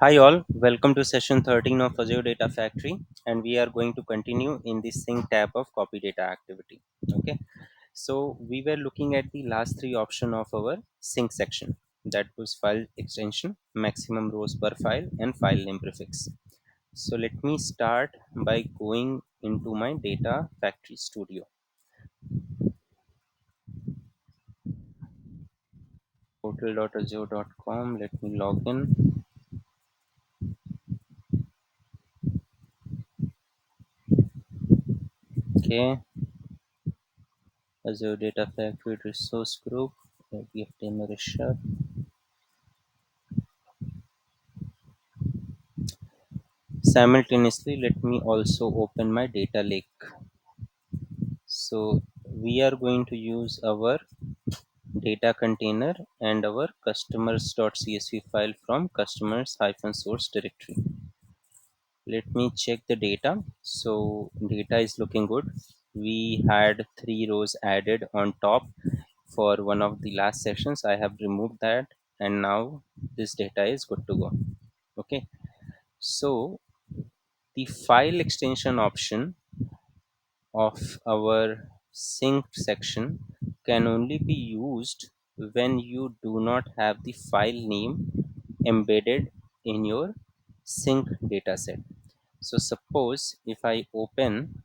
Hi all, welcome to session 13 of Azure Data Factory, and we are going to continue in the sync tab of copy data activity. Okay, so we were looking at the last three option of our sync section, that was file extension, maximum rows per file, and file name prefix. So let me start by going into my data factory studio. Portal.azure.com. Let me log in. Okay, Azure Data Factory resource group. ADF demo shut. Simultaneously, let me also open my data lake. So we are going to use our data container and our customers.csv file from customers-source directory. Let me check the data. So data is looking good. We had 3 rows added on top for one of the last sessions. I have removed that, and now this data is good to go. Okay, so the file extension option of our sync section can only be used when you do not have the file name embedded in your sync dataset. So suppose if I open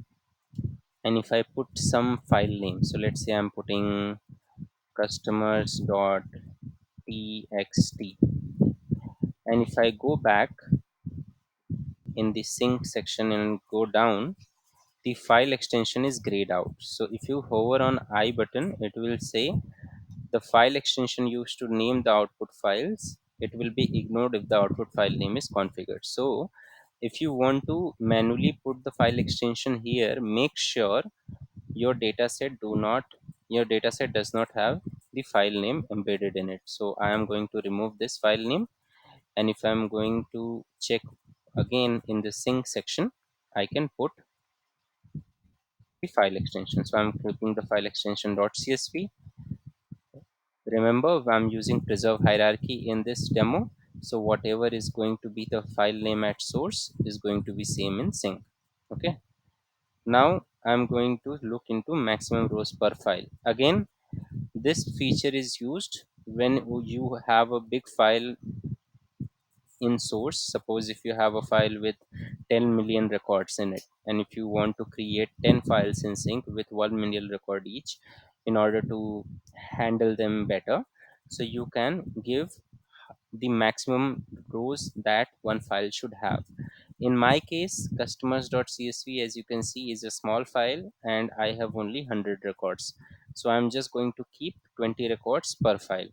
and if I put some file name, so let's say I'm putting customers.txt, and if I go back in the sync section and go down, the file extension is grayed out. So if you hover on I button, it will say the file extension used to name the output files, it will be ignored if the output file name is configured. So if you want to manually put the file extension here, make sure your dataset your dataset does not have the file name embedded in it. So I am going to remove this file name, and if I'm going to check again in the sync section, I can put the file extension. So I'm clicking the file extension .csv. Remember, I'm using preserve hierarchy in this demo. So whatever is going to be the file name at source is going to be same in sync. Okay. Now I'm going to look into maximum rows per file. Again, this feature is used when you have a big file in source. Suppose if you have a file with 10 million records in it, and if you want to create 10 files in sync with 1 million record each in order to handle them better, so you can give the maximum rows that one file should have. In my case, customers.csv, as you can see, is a small file and I have only 100 records, so I'm just going to keep 20 records per file.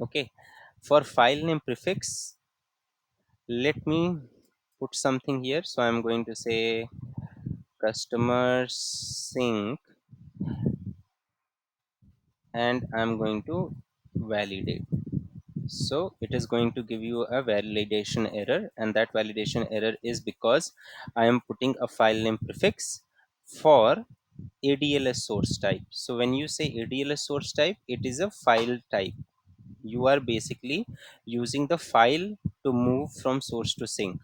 Okay, for file name prefix, let me put something here. So I'm going to say customer sync, and I'm going to validate. So it is going to give you a validation error, and that validation error is because I am putting a file name prefix for ADLS source type. So when you say ADLS source type, it is a file type. You are basically using the file to move from source to sync,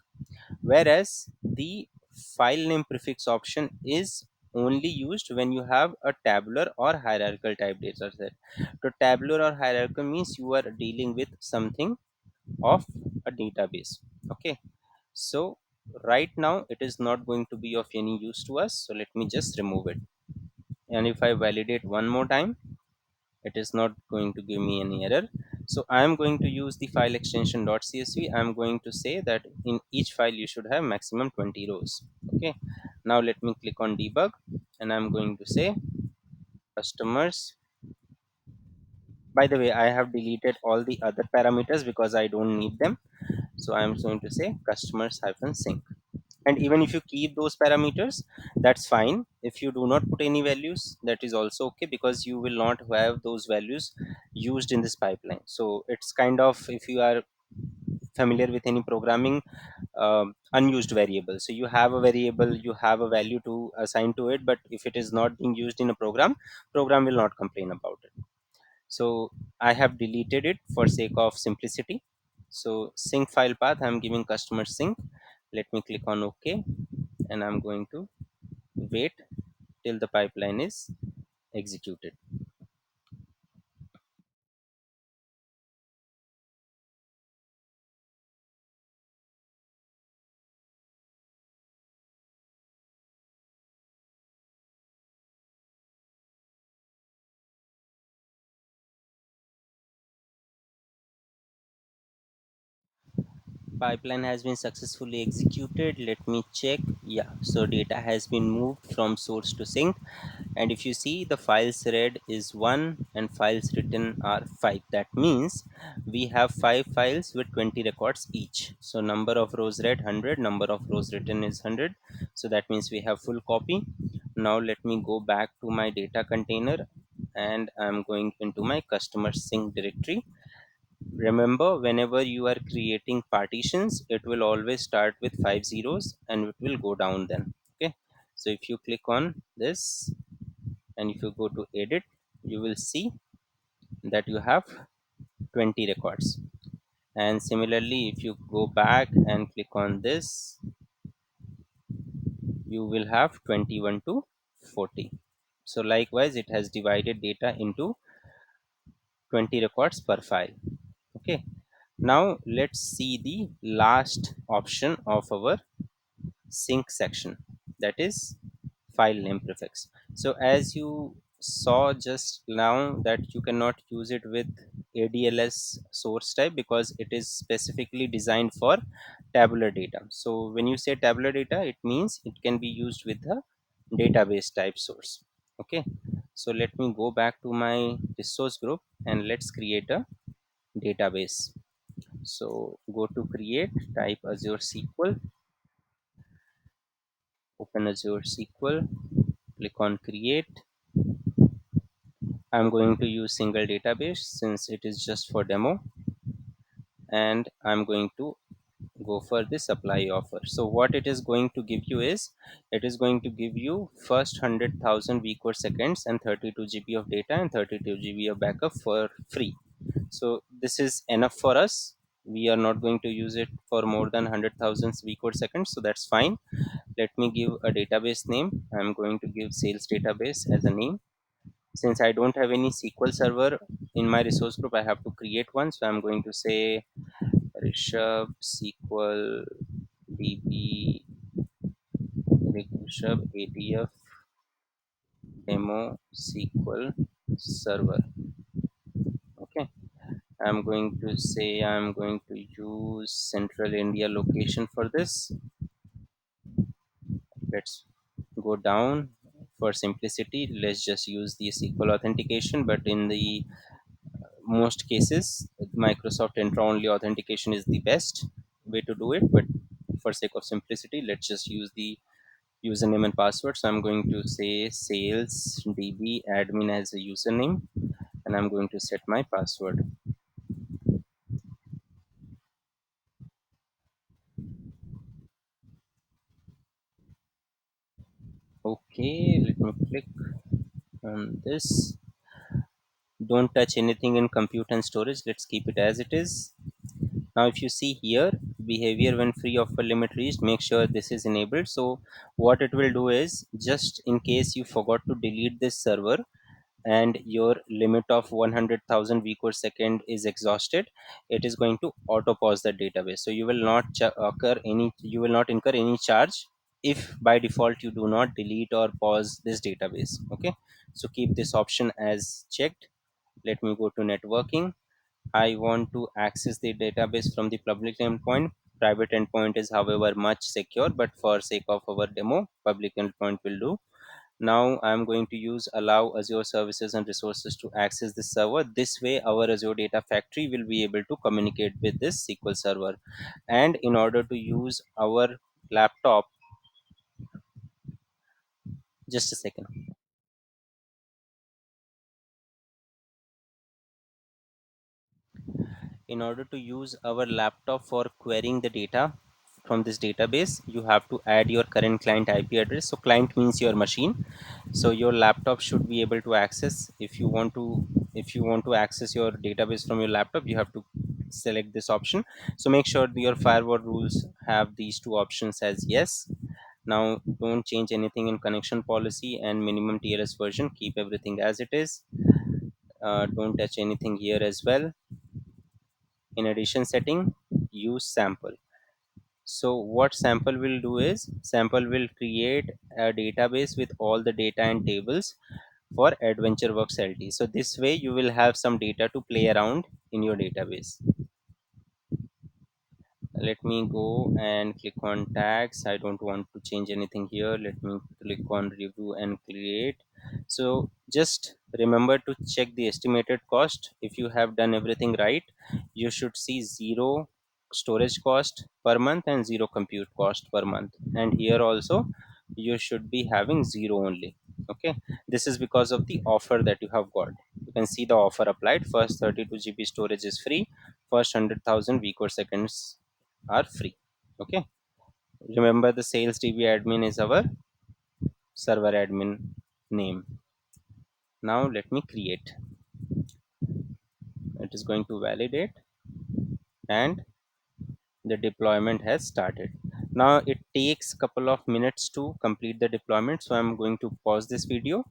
whereas the file name prefix option is only used when you have a tabular or hierarchical type data set. So tabular or hierarchical means you are dealing with something of a database. Okay, so right now it is not going to be of any use to us, so let me just remove it. And if I validate one more time, it is not going to give me any error. So I am going to use the file extension .csv. I am going to say that in each file you should have maximum 20 rows. Okay, now let me click on debug, and I'm going to say customers. By the way, I have deleted all the other parameters because I don't need them. So I'm going to say customers hyphen sync, and even if you keep those parameters, that's fine. If you do not put any values, that is also okay, because you will not have those values used in this pipeline. So it's kind of, if you are familiar with any programming, unused variable. So you have a variable, you have a value to assign to it, but if it is not being used in a program, program will not complain about it. So I have deleted it for sake of simplicity. So sync file path, I'm giving customer sync. Let me click on OK, and I'm going to wait till the pipeline is executed. Pipeline has been successfully executed. Let me check. Yeah, so data has been moved from source to sync, and if you see, the files read is 1 and files written are 5. That means we have 5 files with 20 records each. So number of rows read 100, number of rows written is 100. So that means we have full copy. Now let me go back to my data container, and I'm going into my customer sync directory. Remember, whenever you are creating partitions, it will always start with 5 zeros and it will go down then. Okay. So if you click on this and if you go to edit, you will see that you have 20 records. And similarly, if you go back and click on this, you will have 21 to 40. So likewise, it has divided data into 20 records per file. Okay. Now let's see the last option of our sync section, that is file name prefix. So as you saw just now that you cannot use it with ADLS source type because it is specifically designed for tabular data. So when you say tabular data, it means it can be used with the database type source. Okay, so let me go back to my resource group and let's create a database. So go to create, type Azure SQL, open Azure SQL, click on create. I'm going to use single database since it is just for demo, and I'm going to go for the supply offer. So what it is going to give you is, it is going to give you first 100,000 vCore seconds and 32 GB of data and 32 GB of backup for free. So this is enough for us. We are not going to use it for more than 100,000 vCore seconds, so that's fine. Let me give a database name. I'm going to give sales database as a name. Since I don't have any SQL server in my resource group, I have to create one. So I'm going to say Rishabh SQL DB Rishabh ADF demo SQL server. Okay. I'm going to say I'm going to use Central India location for this. Let's go down. For simplicity, let's just use the SQL authentication, but in the most cases, Microsoft Entra only authentication is the best way to do it. But for sake of simplicity, let's just use the username and password. So I'm going to say sales db admin as a username, and I'm going to set my password. Okay, let me click on this. Don't touch anything in compute and storage. Let's keep it as it is. Now, if you see here, behavior when free offer limit reached, make sure this is enabled. So what it will do is, just in case you forgot to delete this server and your limit of 100,000 vCore second is exhausted, it is going to auto pause the database. So you will not you will not incur any charge if by default you do not delete or pause this database. Okay, so keep this option as checked. Let me go to networking. I want to access the database from the public endpoint. Private endpoint is, however, much secure, but for sake of our demo, public endpoint will do. Now I'm going to use allow Azure services and resources to access this server. This way, our Azure Data Factory will be able to communicate with this SQL server. And in order to use our laptop, just a second. In order to use our laptop for querying the data from this database, you have to add your current client IP address. So client means your machine. So your laptop should be able to access. If you want to if you want to access your database from your laptop, you have to select this option. So make sure your firewall rules have these two options as yes. Now don't change anything in connection policy and minimum TLS version, keep everything as it is. Don't touch anything here as well. In addition setting, use sample. So what sample will do is sample will create a database with all the data and tables for AdventureWorks LT. So this way you will have some data to play around in your database. Let me go and click on tags. I don't want to change anything here. Let me click on review and create. So just remember to check the estimated cost. If you have done everything right, you should see zero storage cost per month and zero compute cost per month, and here also you should be having zero only. Okay, this is because of the offer that you have got. You can see the offer applied. First 32 GB storage is free, first 100,000 week or seconds are free. Okay, remember the sales db admin is our server admin name. Now let me create. It is going to validate and the deployment has started. Now it takes couple of minutes to complete the deployment, so I'm going to pause this video.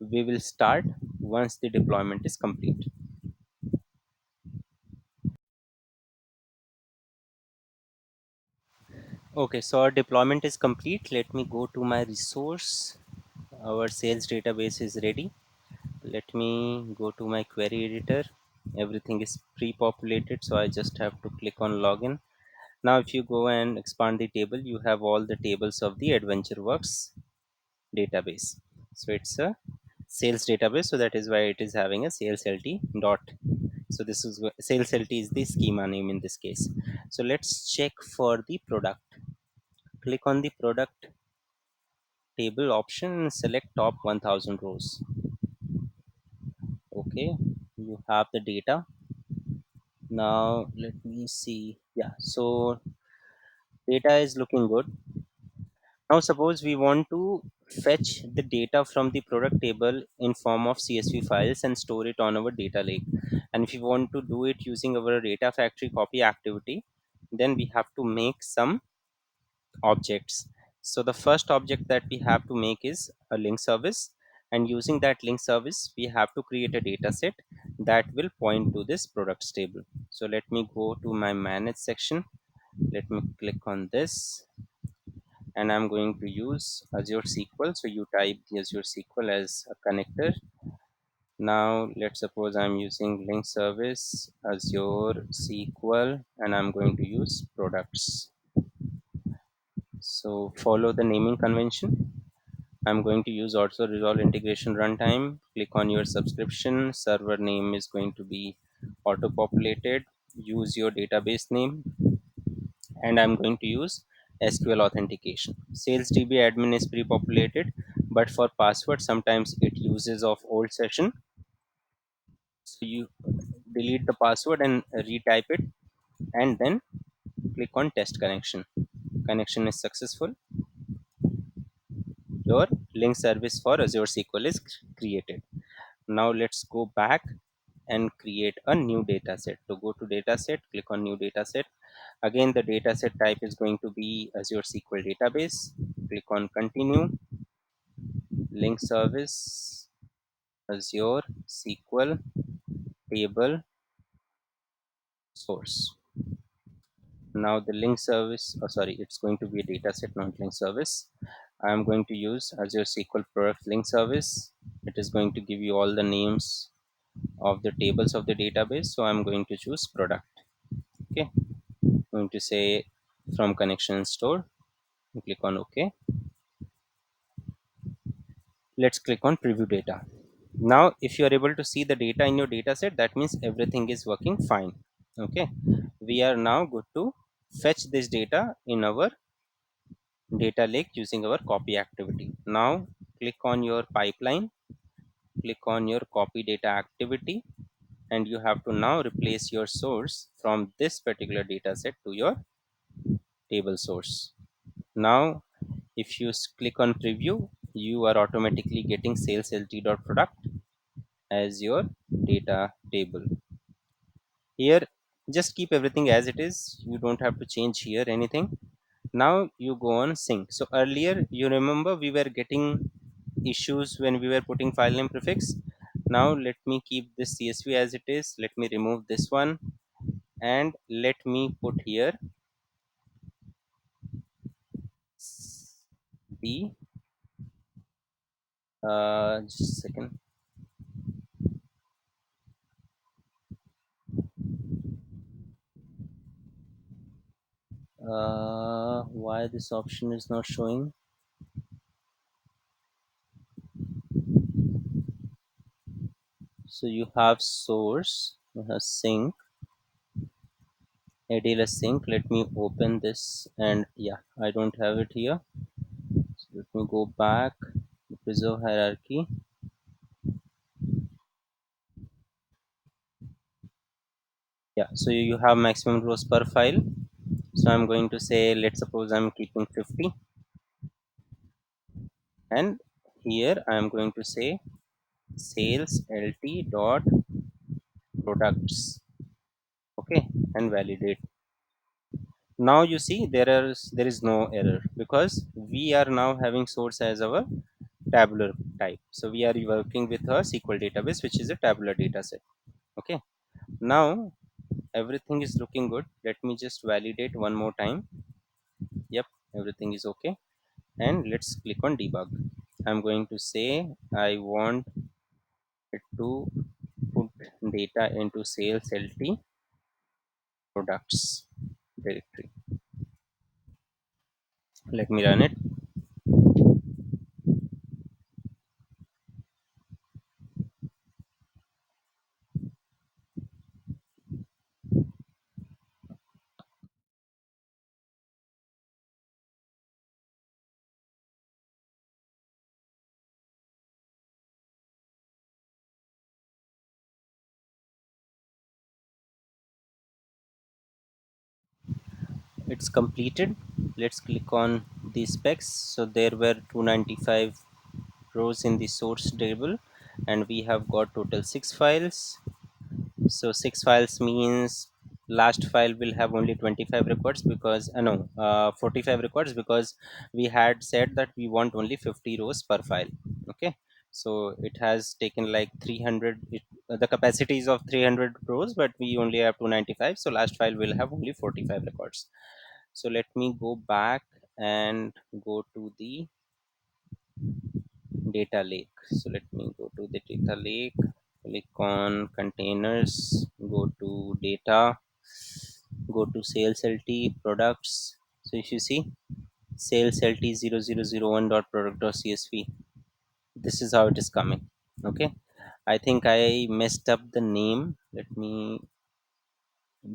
We will start once the deployment is complete. Okay, so our deployment is complete. Let me go to my resource. Our sales database is ready. Let me go to my query editor. Everything is pre-populated, so I just have to click on login. Now if you go and expand the table, you have all the tables of the AdventureWorks database. So it's a sales database, so that is why it is having a sales lt dot. So this is sales lt is the schema name in this case. So let's check for the product. Click on the product table option and select top 1000 rows. Okay, you have the data. Now let me see. Yeah, so data is looking good. Now suppose we want to fetch the data from the product table in form of CSV files and store it on our data lake. And if you want to do it using our data factory copy activity, then we have to make some objects. So the first object that we have to make is a link service, and using that link service we have to create a data set that will point to this products table. So let me go to my manage section. Let me click on this, and I'm going to use Azure SQL. So you type the Azure SQL as a connector. Now let's suppose I'm using link service Azure SQL and I'm going to use products. So follow the naming convention. I'm going to use auto resolve integration runtime. Click on your subscription. Server name is going to be auto populated. Use your database name, and I'm going to use SQL authentication. Sales DB admin is pre-populated, but for password sometimes it uses of old session. So you delete the password and retype it, and then click on test connection. Connection is successful. Your link service for Azure SQL is created. Now let's go back and create a new data set. To go to data set, click on new data set. Again, the data set type is going to be Azure SQL database. Click on continue, link service, Azure SQL table source. Now the link service, oh sorry, it's going to be a data set, not link service. I'm going to use Azure SQL product link service. It is going to give you all the names of the tables of the database. So I'm going to choose product. Okay, I'm going to say from connection store, click on OK. Let's click on preview data. Now if you are able to see the data in your data set, that means everything is working fine. Okay, we are now good to fetch this data in our data lake using our copy activity. Now click on your pipeline, click on your copy data activity, and you have to now replace your source from this particular data set to your table source. Now if you click on preview, you are automatically getting sales lt.product, as your data table. Here, just keep everything as it is. You don't have to change here anything. Now you go on sync. So earlier, you remember we were getting issues when we were putting file name prefix. Now let me keep this CSV as it is. Let me remove this one and let me put here the just a second. Why this option is not showing? So you have source, you have sync, ADLS sync. Let me open this, and yeah, I don't have it here. So let me go back, preserve hierarchy. Yeah, so you have maximum rows per file. So I'm going to say, let's suppose I'm keeping 50, and here I'm going to say sales lt dot products. Okay, and validate. Now you see there is no error because we are now having source as our tabular type. So we are working with a SQL database which is a tabular data set. Okay, now everything is looking good. Let me just validate one more time. Yep, everything is okay, and let's click on debug. I'm going to say I want it to put data into sales lt products directory. Let me run it. It's completed. Let's click on the specs. So there were 295 rows in the source table, and we have got total 6 files. So 6 files means last file will have only 25 records because no 45 records, because we had said that we want only 50 rows per file. Okay, so it has taken like 300. The capacity is of 300 rows, but we only have 295, so last file will have only 45 records. So let me go back and go to the data lake. So let me go to the data lake, click on containers, go to data, go to sales lt products. So if you see sales lt 0001 dot product dot csv, this is how it is coming. Okay, I think I messed up the name. Let me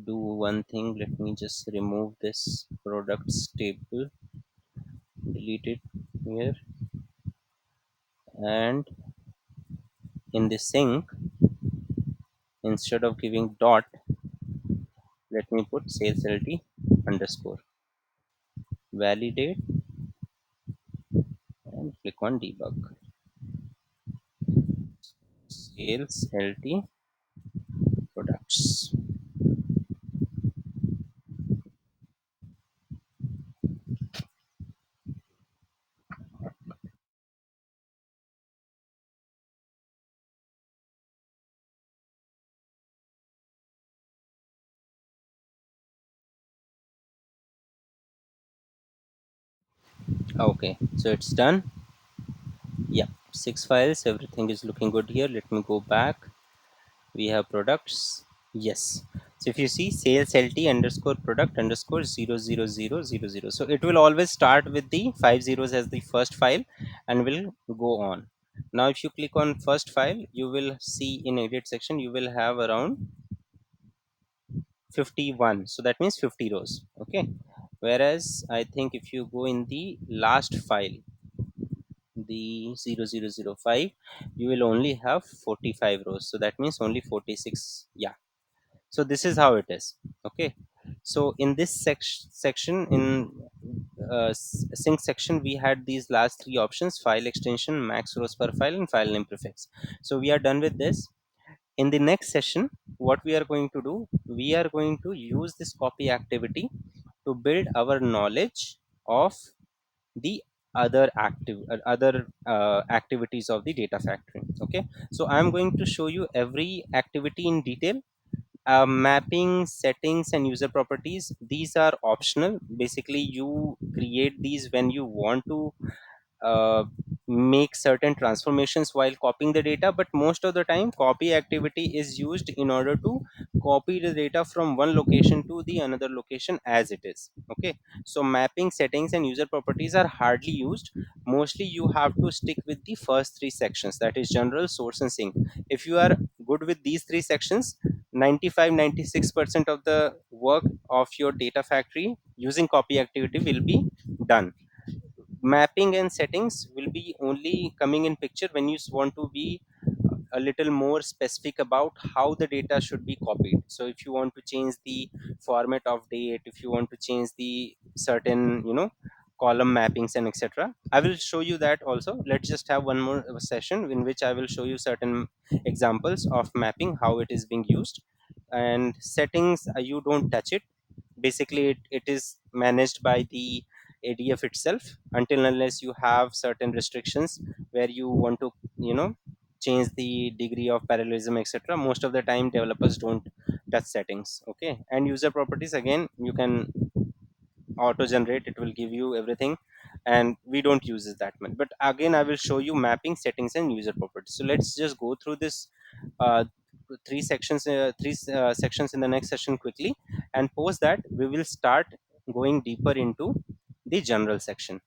do one thing. Let me just remove this products table, delete it here, and in the sync, instead of giving dot, let me put sales lt underscore, validate, and click on debug. Sales lt products. Okay, so it's done. Yeah, 6 files, everything is looking good here. Let me go back. We have products. Yes, so if you see sales lt underscore product underscore 00000, so it will always start with the 5 zeros as the first file and will go on. Now if you click on first file, you will see in edit section you will have around 51, so that means 50 rows. Okay, whereas I think if you go in the last file, the 0005, you will only have 45 rows, so that means only 46. Yeah, so this is how it is. Okay, So in this section, in sync section, we had these last three options: file extension, max rows per file, and file name prefix. So we are done with this. In the next session, what we are going to do, we are going to use this copy activity to build our knowledge of the other activities of the data factory. Okay, so I'm going to show you every activity in detail. Mapping, settings, and user properties, these are optional. Basically, you create these when you want to uh, make certain transformations while copying the data, but most of the time copy activity is used in order to copy the data from one location to the another location as it is. Okay, so mapping, settings, and user properties are hardly used. Mostly you have to stick with the first three sections, that is general, source, and sync. If you are good with these three sections, 95-96% of the work of your data factory using copy activity will be done. Mapping and settings will be only coming in picture when you want to be a little more specific about how the data should be copied. So if you want to change the format of date, if you want to change the certain, column mappings and etc., I will show you that also. Let's just have one more session in which I will show you certain examples of mapping, how it is being used. And settings, you don't touch it. Basically it is managed by the ADF itself, until unless you have certain restrictions where you want to, change the degree of parallelism, etc. Most of the time developers don't touch settings. Okay, and user properties, again, you can auto generate, it will give you everything, and we don't use it that much. But again, I will show you mapping, settings, and user properties. So let's just go through this uh, three sections in the next session quickly, and post that we will start going deeper into the general section.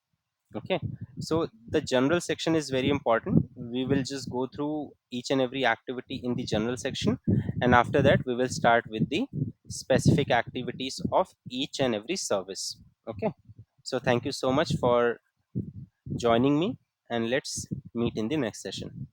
Okay, so the general section is very important. We will just go through each and every activity in the general section, and after that we will start with the specific activities of each and every service. Okay, so thank you so much for joining me, and let's meet in the next session.